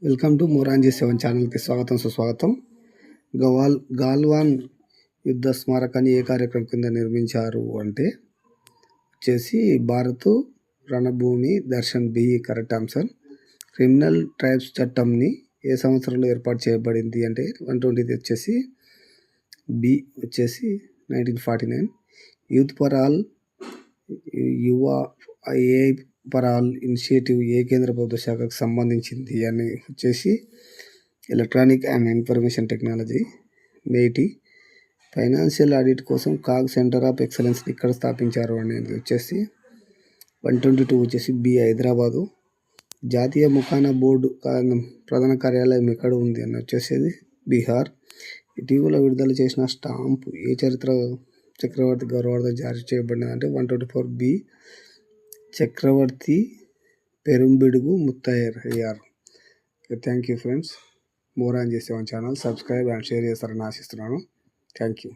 Welcome to మోరాంజీ 7 ఛానల్కి స్వాగతం సుస్వాగతం. గాల్వాన్ యుద్ధ స్మారకాన్ని ఏ కార్యక్రమం కింద నిర్మించారు అంటే వచ్చేసి Bharat Ranabhoomi Darshan B correct answer. Criminal tribes చట్టంని ఏ సంవత్సరంలో ఏర్పాటు చేయబడింది అంటే 120 వచ్చేసి బి వచ్చేసి 1949. Youth for all Yuva AI for all initiative ఏ కేంద్ర ప్రభుత్వ శాఖకు సంబంధించింది అని వచ్చేసి ఎలక్ట్రానిక్ అండ్ ఇన్ఫర్మేషన్ టెక్నాలజీ మేటి. ఫైనాన్షియల్ ఆడిట్ కోసం కాగ్ సెంటర్ ఆఫ్ ఎక్సలెన్స్ని ఇక్కడ స్థాపించారు అనేది వచ్చేసి 122 వచ్చేసి బి హైదరాబాదు. జాతీయ ముఖానా బోర్డు ప్రధాన కార్యాలయం ఎక్కడ ఉంది అని వచ్చేసి బీహార్. ఇటీవల విడుదల చేసిన స్టాంపు ఏ చక్రవర్తి గౌరవార్థం జారీ చేయబడినది అంటే 124 B Chakravarthi Perumbidugu Muthaiyar. Thank you friends. మోరాంజీ 7 ఛానల్ సబ్స్క్రైబ్ అండ్ షేర్ చేస్తారని ఆశిస్తున్నాను. Thank you.